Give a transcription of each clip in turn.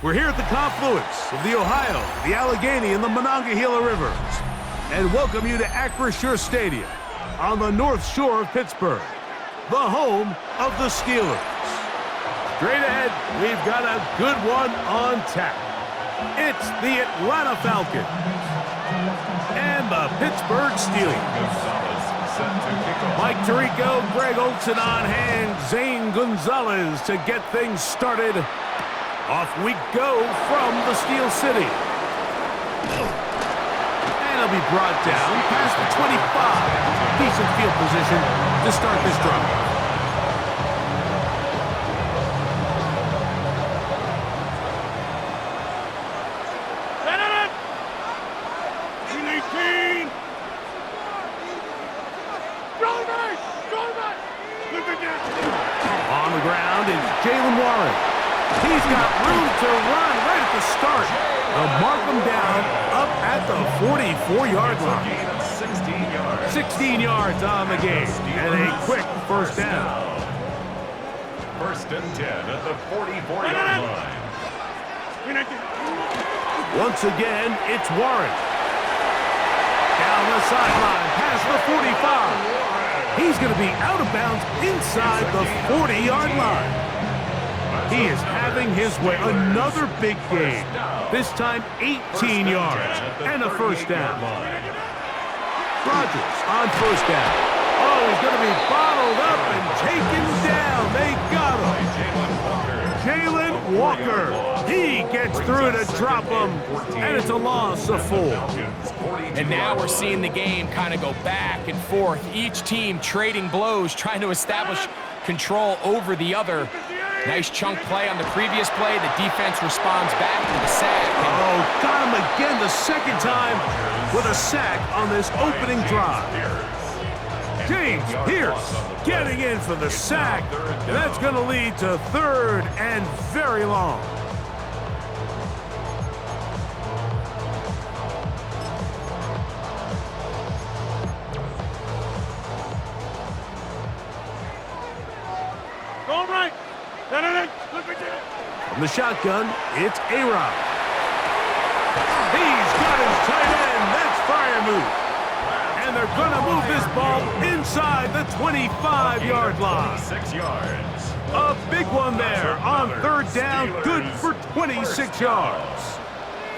We're here at the confluence of the Ohio, the Allegheny, and the Monongahela Rivers, and welcome you to Acrisure Stadium on the North Shore of Pittsburgh, the home of the Steelers. Straight ahead, we've got a good one on tap. It's the Atlanta Falcons and the Pittsburgh Steelers. Mike Tirico, Greg Olson on hand, Zane Gonzalez to get things started. Off we go from the Steel City. And it'll be brought down past the 25. Decent field position to start this drive. On the ground is Jalen Warren. He's got room to run right at the start. They'll mark him down up at the 44-yard line. 16 yards on the game, and a quick first down. First and 10 at the 44-yard line. Once again, it's Warren. Down the sideline, past the 45. He's going to be out of bounds inside the 40-yard line. He is having his way. Another big game. This time 18 yards and a first down. Rodgers on first down. Oh, he's going to be bottled up and taken down. They got him. Jalen Walker. He gets through to drop him, and it's a loss of 4. And now we're seeing the game kind of go back and forth. Each team trading blows, trying to establish control over the other. Nice chunk play on the previous play. The defense responds back to the sack. Oh, got him again the second time with a sack on this opening drive. James Pierce getting in for the sack. And that's going to lead to third and very long. From the shotgun, it's A-Rod. He's got his tight end. That's Freiermuth. And they're going to move this ball inside the 25-yard line. 6 yards. A big one there on third down. Good for 26 yards.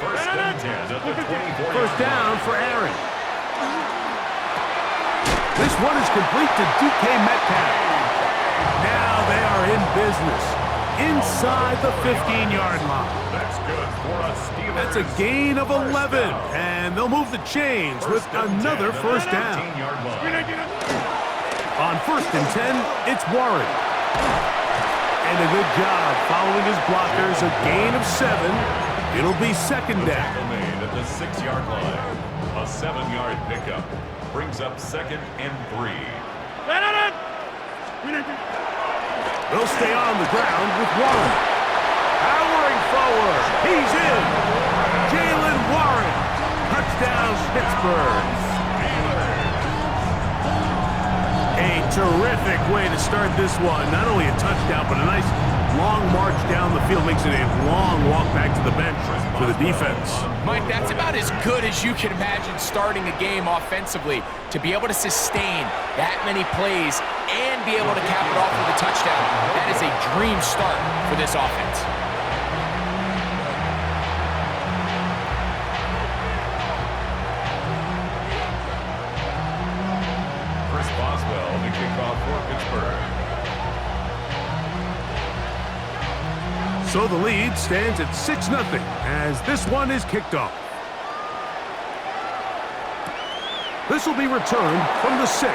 First and 10 at the 24. First down for Aaron. This one is complete to DK Metcalf. Now they are in business inside the 15-yard line. That's good for a Steelers. That's a gain of 11, and they'll move the chains with another first down. On first and 10, it's Warren. And a good job following his blockers, a gain of 7. It'll be second down. Made at the 6-yard line. A 7-yard pickup brings up second and 3. They'll stay on the ground with Warren. Powering forward. He's in. Jalen Warren. Touchdown, Pittsburgh. A terrific way to start this one. Not only a touchdown, but a nice long march down the field. Makes it a long walk back to the bench for the defense. Mike, that's about as good as you can imagine starting a game offensively. To be able to sustain that many plays and be able to cap it off with a touchdown, that is a dream start for this offense. Chris Boswell to kick off for Pittsburgh. So the lead stands at 6-0 as this one is kicked off. This will be returned from the 6.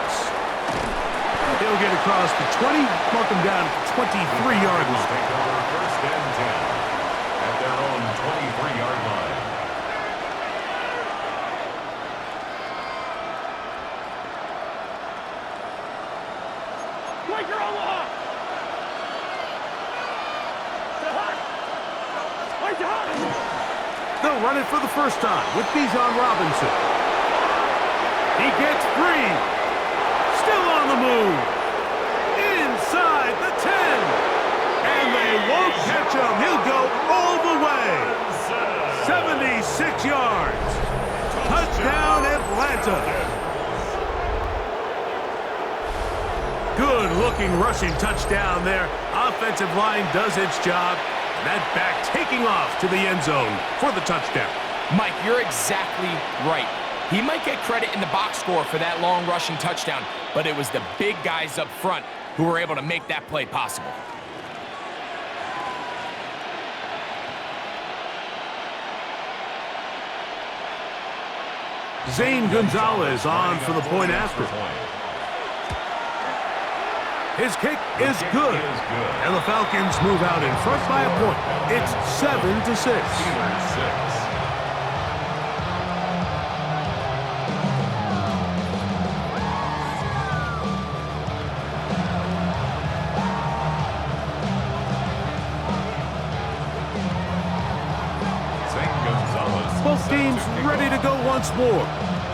He'll get across the 20, mark him down at the 23-yard line. First and 10 at their own 23-yard line. They'll run it for the first time with Bijan Robinson. He gets free. Still on the move. Inside the 10. And they won't catch him. He'll go all the way. 6 yards. Touchdown, Atlanta. Good-looking rushing touchdown there. Offensive line does its job. That back taking off to the end zone for the touchdown. Mike, you're exactly right. He might get credit in the box score for that long rushing touchdown, but it was the big guys up front who were able to make that play possible. Zane Gonzalez on for the point after. His kick is good. And the Falcons move out in front by a point. It's 7-6. Both teams ready to go once more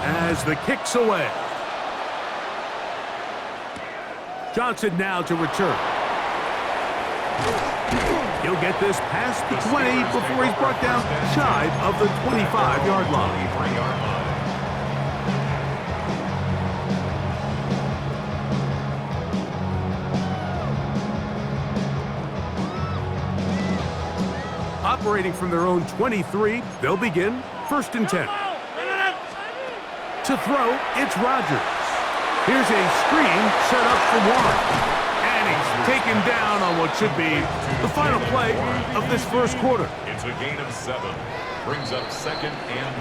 as the kick's away. Johnson now to return. He'll get this past the 20 before he's brought down shy of the 25-yard line. Operating from their own 23, they'll begin 1st and 10. To throw, it's Rodgers. Here's a screen set up for Warren. And he's taken down on what should be the final play of this first quarter. It's a gain of 7. Brings up 2nd and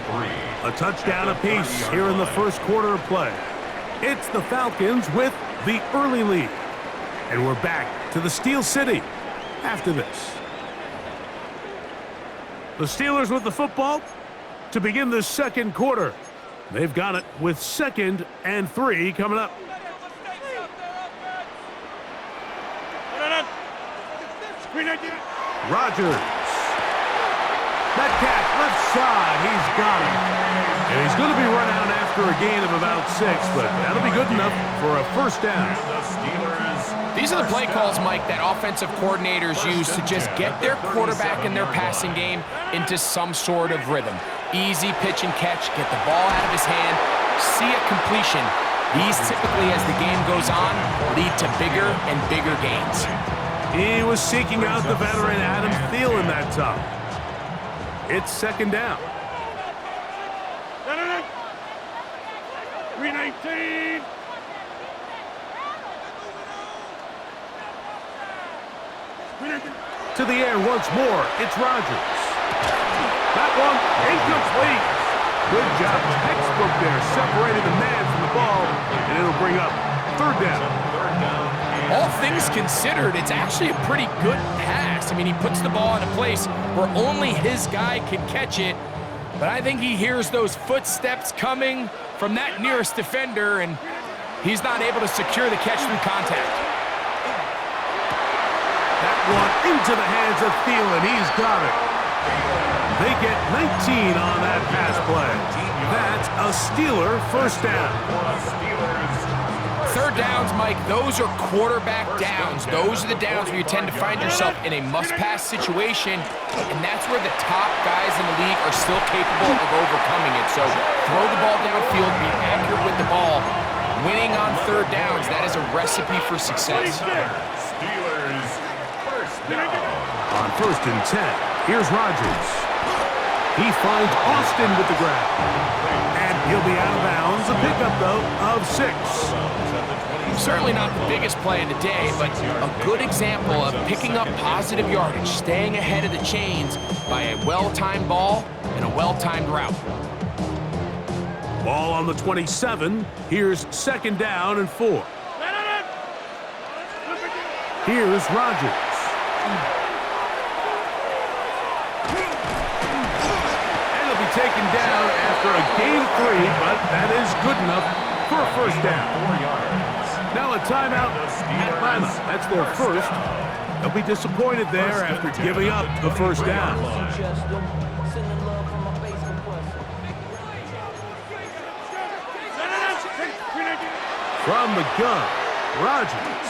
3. A touchdown apiece here in the first quarter of play. It's the Falcons with the early lead. And we're back to the Steel City after this. The Steelers with the football to begin the second quarter. They've got it with 2nd and 3 coming up. Rodgers. Metcalf left side. He's got it. And he's going to be run out after a gain of about 6, but that'll be good enough for a first down. These are the play calls, Mike, that offensive coordinators use to just get their quarterback and their passing game into some sort of rhythm. Easy pitch and catch, get the ball out of his hand, see a completion. These typically, as the game goes on, lead to bigger and bigger gains. He was seeking out the veteran Adam Thielen that time. It's 2nd down. 319. To the air once more, it's Rodgers. That one incomplete. Good job, textbook there, separating the man from the ball, and it'll bring up 3rd down. All things considered, it's actually a pretty good pass. I mean, he puts the ball in a place where only his guy can catch it, but I think he hears those footsteps coming from that nearest defender, and he's not able to secure the catch through contact. That one into the hands of Thielen. He's got it. They get 19 on that pass play. That's a Steeler first down. 3rd downs, Mike, those are quarterback downs. Those are the downs where you tend to find yourself in a must-pass situation, and that's where the top guys in the league are still capable of overcoming it. So throw the ball downfield, be accurate with the ball. Winning on 3rd downs, that is a recipe for success. Steelers first down. On 1st and 10, here's Rodgers. He finds Austin with the grab. And he'll be out of bounds. A pickup, though, of 6. Certainly not the biggest play of the day, but a good example of picking up positive yardage, staying ahead of the chains by a well-timed ball and a well-timed route. Ball on the 27. Here's 2nd down and 4. Here's Rodgers. And he'll be taken down after a gain of 3, but that is good enough for a first down. 4 yards. Now a timeout, Atlanta. That's their first. They'll be disappointed there after giving up the first down. From the gun, Rodgers.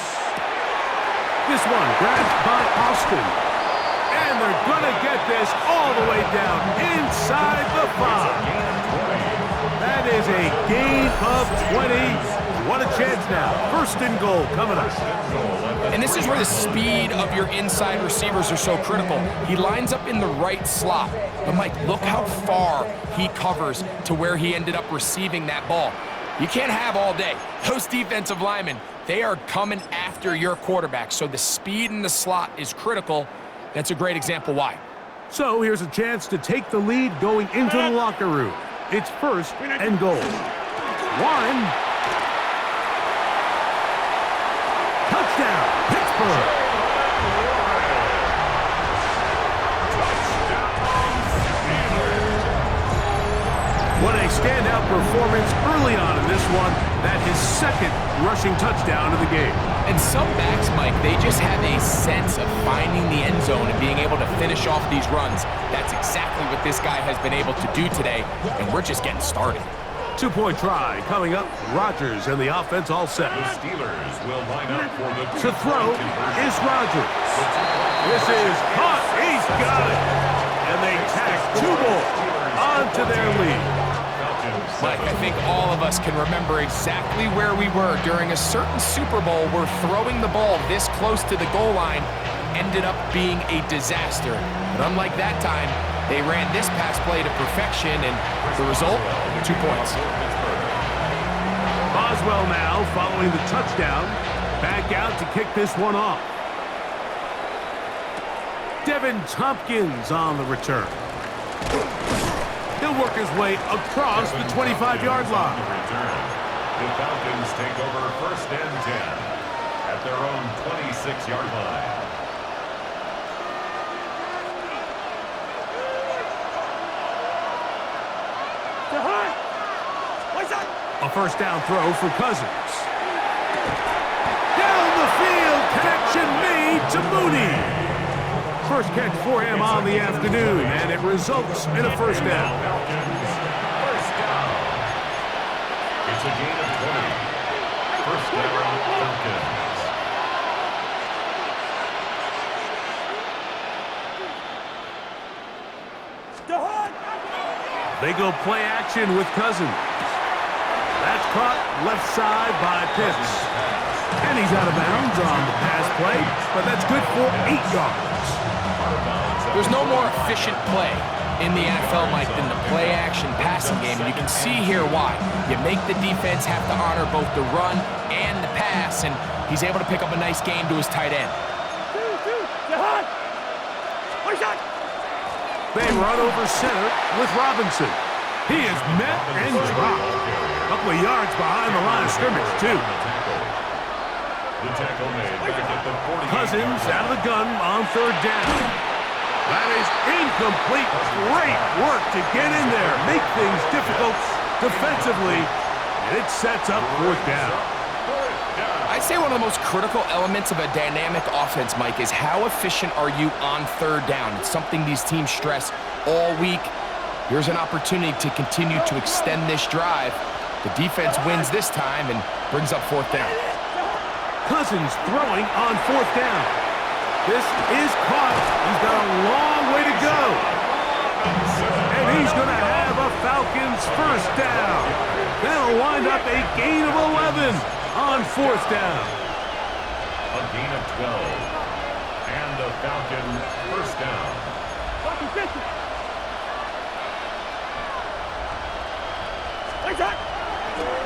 This one grabbed by Austin. And they're gonna get this all the way down inside the 5. That is a gain of 20. What a chance now. First and goal coming up. And this is where the speed of your inside receivers are so critical. He lines up in the right slot. But Mike, look how far he covers to where he ended up receiving that ball. You can't have all day. Those defensive linemen, they are coming after your quarterback. So the speed in the slot is critical. That's a great example why. So here's a chance to take the lead going into the locker room. It's first and goal. Warren. Touchdown, Pittsburgh. What a standout performance early on in this one. That his second rushing touchdown of the game. And some backs, Mike, they just have a sense of finding the end zone and being able to finish off these runs. That's exactly what this guy has been able to do today, and we're just getting started. 2-point try coming up. Rodgers and the offense all set. The Steelers will line up for the To throw is Rodgers. This is caught. He's got it. And they tack 2 more onto their lead. Mike, I think all of us can remember exactly where we were during a certain Super Bowl where throwing the ball this close to the goal line ended up being a disaster. But unlike that time, they ran this pass play to perfection, and the result, 2 points. Boswell now following the touchdown. Back out to kick this one off. Devin Tompkins on the return. He'll work his way across the 25-yard line. The Falcons take over first and 10 at their own 26-yard line. A first down throw for Cousins. Down the field, connection made to Mooney. First catch for him on the afternoon, and it results in a first down. First down. It's a gain of 20. First down, Falcons. They go play action with Cousins. That's caught left side by Pitts. And he's out of bounds on the pass play, but that's good for 8 yards. There's no more efficient play in the NFL, Mike, than the play-action passing game. And you can see here why. You make the defense have to honor both the run and the pass, and he's able to pick up a nice game to his tight end. They run over center with Robinson. He is met and dropped. A couple of yards behind the line of scrimmage, too. The tackle made back at the 40. Cousins out of the gun on third down. That is incomplete. Great work to get in there, make things difficult defensively, and it sets up fourth down. I'd say one of the most critical elements of a dynamic offense, Mike, is how efficient are you on third down. It's something these teams stress all week. Here's an opportunity to continue to extend this drive. The defense wins this time and brings up fourth down. Cousins throwing on fourth down. This is caught. He's got a long way to go. And he's going to have a Falcons first down. That'll wind up a gain of 11 on fourth down. A gain of 12. And the Falcon first down.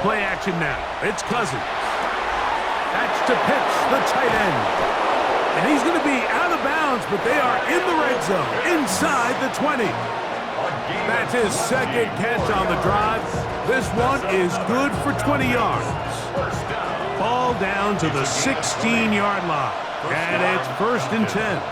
Play action now. It's Cousins. That's to Pitts, the tight end. And he's going to be out of bounds, but they are in the red zone, inside the 20. That's his second catch on the drive. This one is good for 20 yards. Ball down to the 16-yard line. And it's first and 10.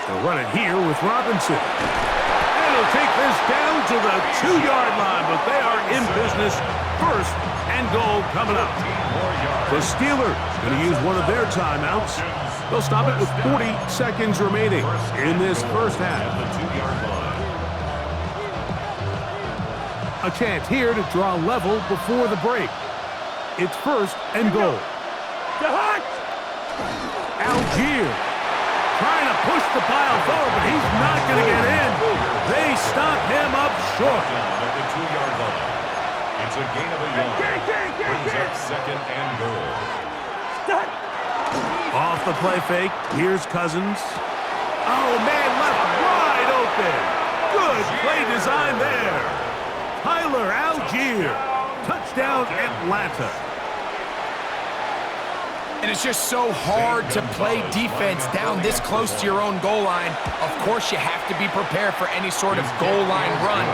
They'll run it here with Robinson. And he'll take this down to the 2-yard line, but they are in business. First and goal coming up. The Steelers going to use one of their timeouts. They'll stop it with 40 seconds remaining in this first half. A chance here to draw level before the break. It's first and goal. Algier. trying to push the pile forward, but he's not going to get in. They stop him up short. Down at the 2-yard line. It's a gain of a yard. Brings up second and goal. Off the play fake, here's Cousins. Oh, man, left wide open. Good play design there. Tyler Algier. Touchdown, Atlanta. And it's just so hard to play defense down this close to your own goal line. Of course, you have to be prepared for any sort of goal line run.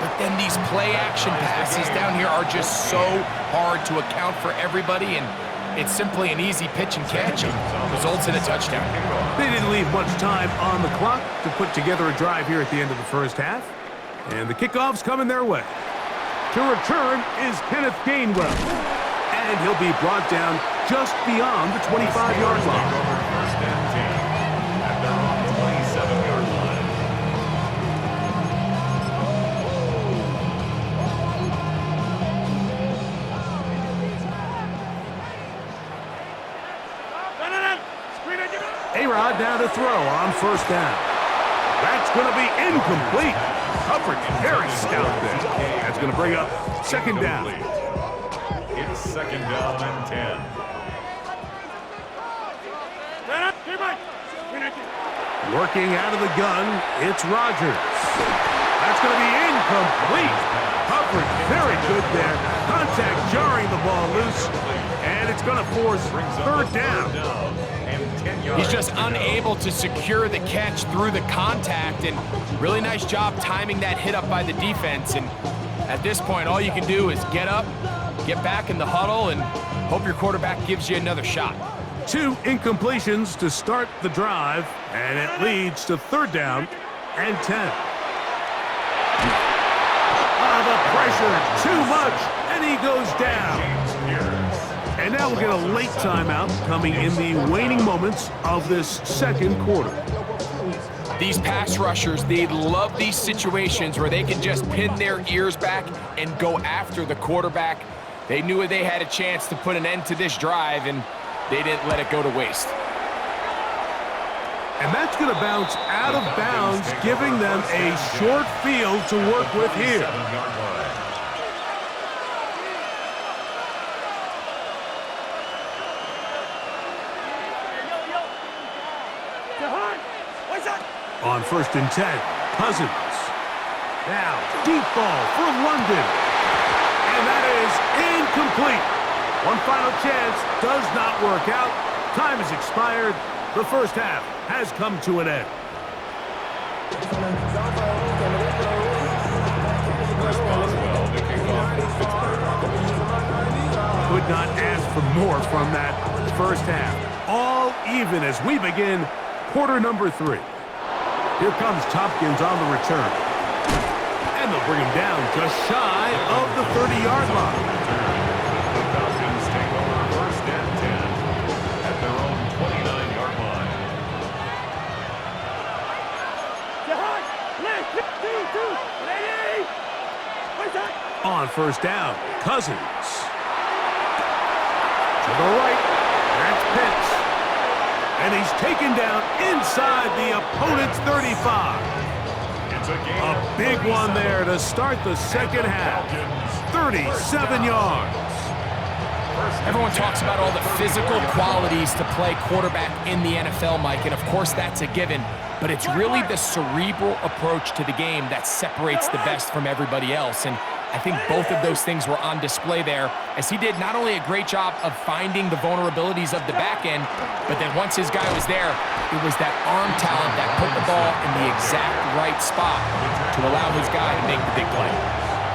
But then these play-action passes down here are just so hard to account for everybody, and it's simply an easy pitch and catch. It results in a touchdown. They didn't leave much time on the clock to put together a drive here at the end of the first half. And the kickoff's coming their way. To return is Kenneth Gainwell. And he'll be brought down just beyond the 25-yard line. First and 10 at their own 27-yard line. A-Rod now to throw on first down. That's going to be incomplete. Coverage very stout there. That's going to bring up second down. It's second down and 10. Working out of the gun, it's Rodgers. That's going to be incomplete. Coverage very good there. Contact jarring the ball loose. And it's going to force third down. He's just unable to secure the catch through the contact, and really nice job timing that hit up by the defense. And at this point, all you can do is get up, get back in the huddle, and hope your quarterback gives you another shot. 2 incompletions to start the drive, and it leads to third down and 10. The pressure, too much, and he goes down. And now we'll get a late timeout coming in the waning moments of this second quarter. These pass rushers, they love these situations where they can just pin their ears back and go after the quarterback. They knew they had a chance to put an end to this drive, and they didn't let it go to waste. And that's going to bounce out of bounds, giving them a short field to work with here. On first and 10, Cousins. Now, deep ball for London. And that is incomplete. One final chance does not work out. Time has expired. The first half has come to an end. Could not ask for more from that first half. All even as we begin quarter number 3. Here comes Tompkins on the return. And they'll bring him down just shy of the 30-yard line. The Falcons take over first and 10 at their own 29-yard line. On first down, Cousins. To the right, that's Pitts. And he's taken down inside the opponent's 35. It's A big one there to start the second half. 37 yards. Everyone talks about all the physical qualities to play quarterback in the NFL, Mike, and of course that's a given, but it's really the cerebral approach to the game that separates the best from everybody else, and I think both of those things were on display there, as he did not only a great job of finding the vulnerabilities of the back end, but then once his guy was there, it was that arm talent that put the ball in the exact right spot to allow his guy to make the big play.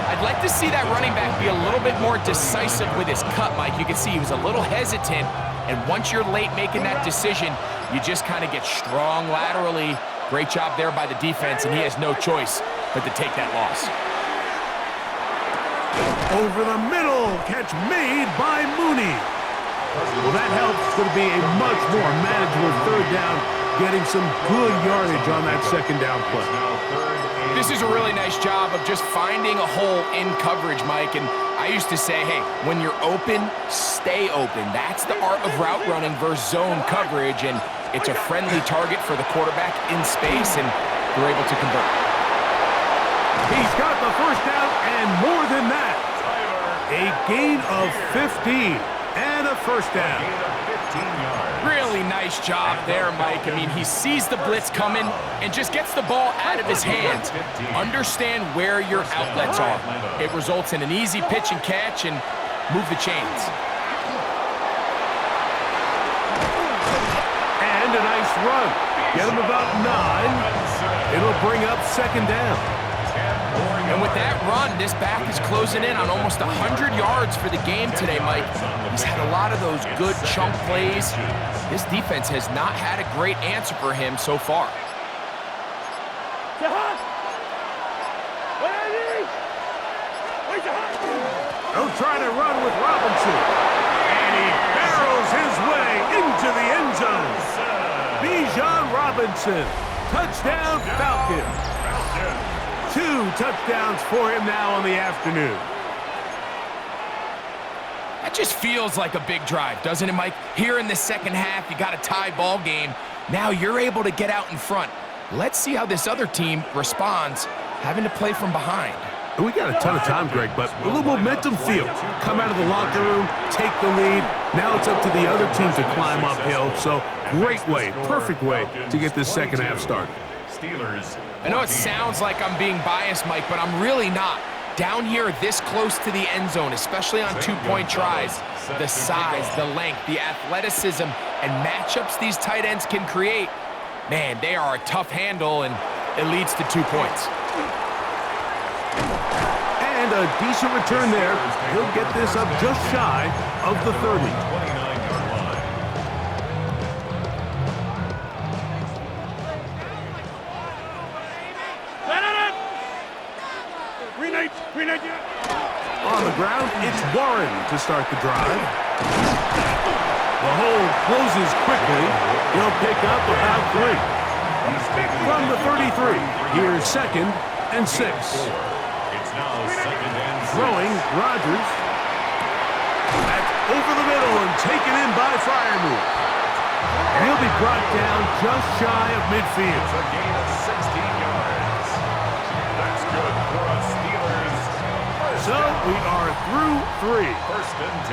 I'd like to see that running back be a little bit more decisive with his cut, Mike. You can see he was a little hesitant, and once you're late making that decision, you just kind of get strong laterally. Great job there by the defense, and he has no choice but to take that loss. Over the middle, catch made by Mooney. Well, that helps. It's going to be a much more manageable third down, getting some good yardage on that second down play. This is a really nice job of just finding a hole in coverage, Mike. And I used to say, hey, when you're open, stay open. That's the art of route running versus zone coverage. And It's a friendly target for the quarterback in space, and they're able to convert. He's got the first down and more than that. A gain of 15 and a first down. Really nice job there, Mike. I mean, he sees the blitz coming and just gets the ball out of his hands. Understand where your outlets are. It results in an easy pitch and catch and move the chains. And a nice run. Get him about 9. It'll bring up second down. And with that run, this back is closing in on almost 100 yards for the game today, Mike. He's had a lot of those good chunk plays. This defense has not had a great answer for him so far. They'll try to run with Robinson. And he barrels his way into the end zone. Bijan Robinson. Touchdown, Falcons. 2 touchdowns for him now on the afternoon. That just feels like a big drive, doesn't it, Mike? Here in the second half, you got a tie ball game. Now you're able to get out in front. Let's see how this other team responds, having to play from behind. We got a ton of time, Greg, but a little momentum field. Come out of the locker room, take the lead. Now it's up to the other team to climb uphill. So great way, perfect way to get this second half started. I know it sounds like I'm being biased, Mike, but I'm really not. Down here this close to the end zone, especially on two-point tries, the size, the length, the athleticism, and matchups these tight ends can create, man, they are a tough handle, and it leads to 2 points. And a decent return there. He'll get this up just shy of the 30. On the ground, it's Warren to start the drive. The hole closes quickly. He'll pick up about 3. From the 33, here's 2nd and 6. Throwing, Rodgers. That's over the middle and taken in by Freiermuth. And he'll be brought down just shy of midfield. A gain of 16 yards. That's good for a Steelers. So we are through 3.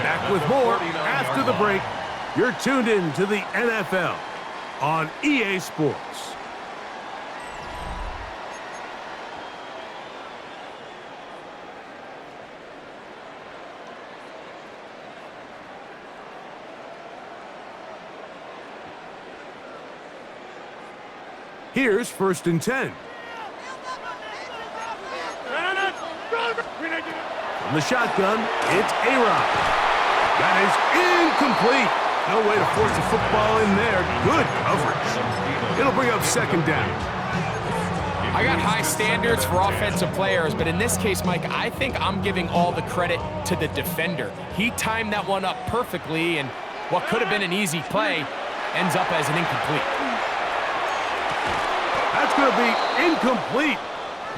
Back with more after the break. You're tuned in to the NFL on EA Sports. Here's 1st and 10. From the shotgun, it's A-Rod. That is incomplete. No way to force the football in there. Good coverage. It'll bring up 2nd down. I got high standards for offensive players, but in this case, Mike, I think I'm giving all the credit to the defender. He timed that one up perfectly, and what could have been an easy play ends up as an incomplete. That's going to be incomplete.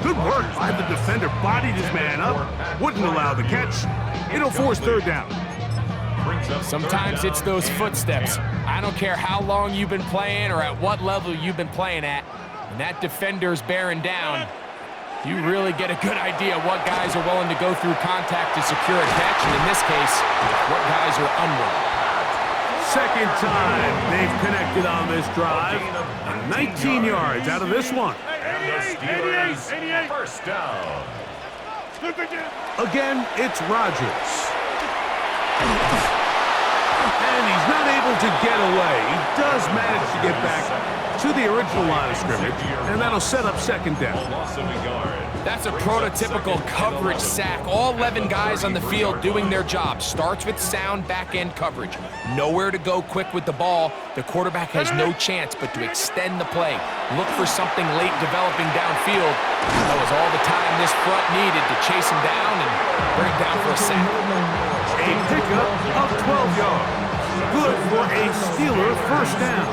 Good work by the defender. Bodied his man up. Wouldn't allow the catch. It'll force 3rd down. Sometimes it's those footsteps. I don't care how long you've been playing or at what level you've been playing at. When that defender's bearing down, you really get a good idea what guys are willing to go through contact to secure a catch, and in this case, what guys are unwilling. 2nd time they've connected on this drive. 19 yards out of this one. And the Steelers, 1st down. Again, it's Rodgers. And he's not able to get away. He does manage to get back to the original line of scrimmage, and that'll set up 2nd down. That's a prototypical coverage sack. All 11 guys on the field doing their job. Starts with sound back-end coverage. Nowhere to go quick with the ball. The quarterback has no chance but to extend the play. Look for something late developing downfield. That was all the time this front needed to chase him down and bring it down for a sack. A pickup of 12 yards. Good for a Steeler 1st down.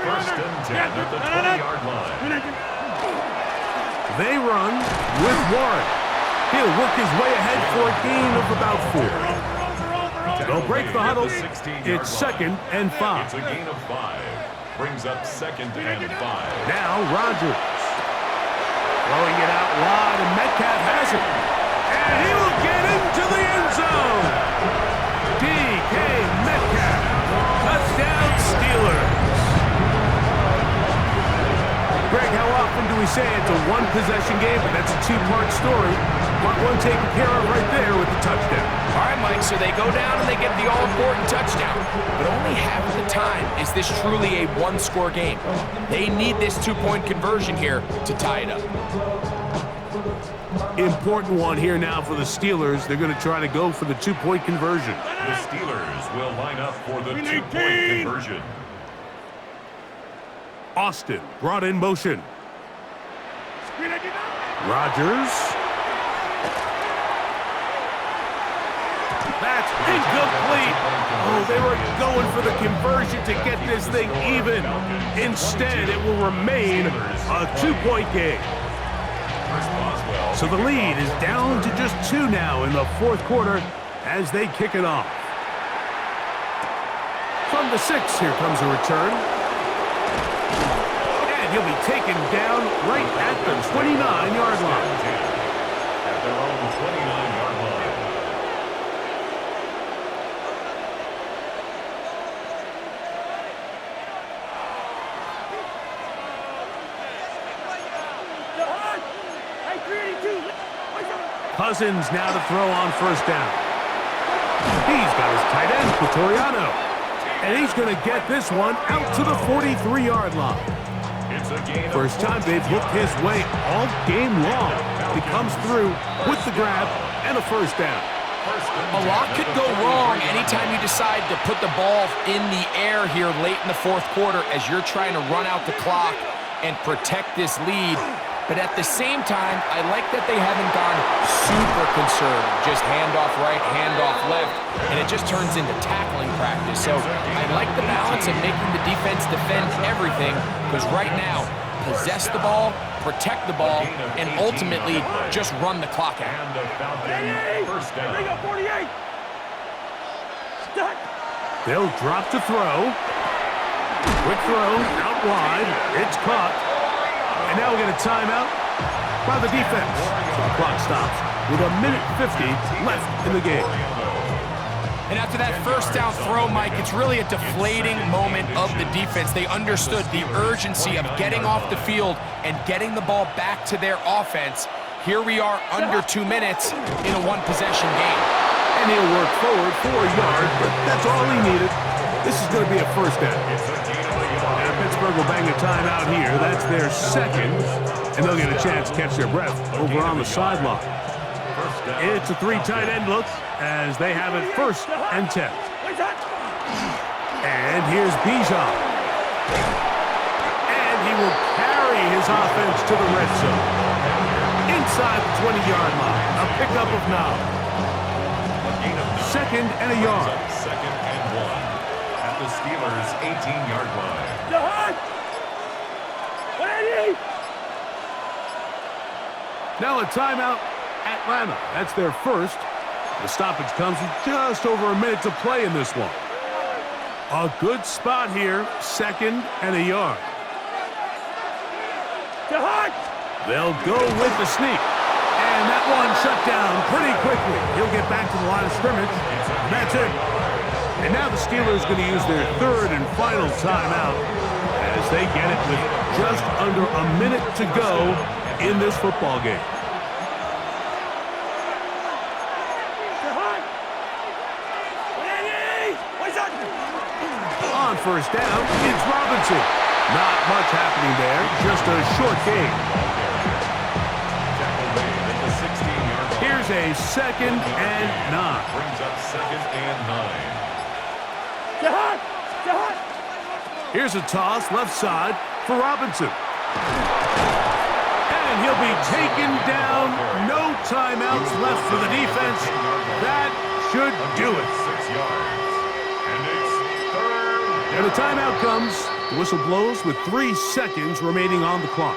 1st and 10 at the 20-yard line. They run with Warren. He'll work his way ahead for a gain of about 4. They'll break the huddle. It's 2nd and 5. It's a gain of 5. Brings up 2nd and 5. Now Rodgers. Throwing it out wide, and Metcalf has it. And he will get into the end zone. DK Metcalf. Touchdown Steelers. Greg, how often do we say it's a one-possession game, but that's a two-part story? Part one taken care of right there with the touchdown. All right, Mike, so they go down and they get the all-important touchdown. But only half the time is this truly a one-score game. They need this two-point conversion here to tie it up. Important one here now for the Steelers. They're going to try to go for the two-point conversion. The Steelers will line up for the two-point conversion. Austin brought in motion. Rodgers. That's incomplete. Oh, they were going for the conversion to get this thing even. Instead, it will remain a two-point game. So the lead is down to just 2 now in the 4th quarter as they kick it off. From the 6, here comes a return. And he'll be taken down right at the 29-yard line. At their own 29-yard line. Cousins now to throw on 1st down. He's got his tight end, Pretoriano. And he's going to get this one out to the 43-yard line. First time they've looked his way all game long. He comes through with the grab and a 1st down. A lot could go wrong anytime you decide to put the ball in the air here late in the 4th quarter as you're trying to run out the clock and protect this lead. But at the same time, I like that they haven't gone super conservative. Just handoff right, handoff left, and it just turns into tackling practice. So I like the balance of making the defense defend everything, because right now, possess the ball, protect the ball, and ultimately just run the clock out. They'll drop to throw. Quick throw, out wide. It's caught. And now we get a timeout by the defense. So the clock stops with 1:50 left in the game. And after that 1st down throw, Mike, it's really a deflating moment of the defense. They understood the urgency of getting off the field and getting the ball back to their offense. Here we are under 2 minutes in a one-possession game. And he'll work forward for a yard, but that's all he needed. This is going to be a 1st down. And Pittsburgh will bang a timeout here. That's their 2nd, and they'll get a chance to catch their breath over on the sideline. It's a 3 tight end look as they have it 1st and 10. And here's Bijan. And he will carry his offense to the red zone. Inside the 20-yard line, a pickup of 9. 2nd and a yard. 2nd and 1 at the Steelers' 18-yard line. Now a timeout, Atlanta. That's their 1st. The stoppage comes with just over a minute to play in this one. A good spot here, 2nd and a yard. They'll go with the sneak. And that one shut down pretty quickly. He'll get back to the line of scrimmage. And that's it. And now the Steelers going to use their 3rd and final timeout as they get it with just under a minute to go in this football game. On 1st down, it's Robinson. Not much happening there, just a short gain. Here's a 2nd and 9. Brings up 2nd and 9. Here's a toss left side for Robinson. And he'll be taken down. No timeouts left for the defense. That should do it. 6 yards. And it's 3rd. And the timeout comes. The whistle blows with 3 seconds remaining on the clock.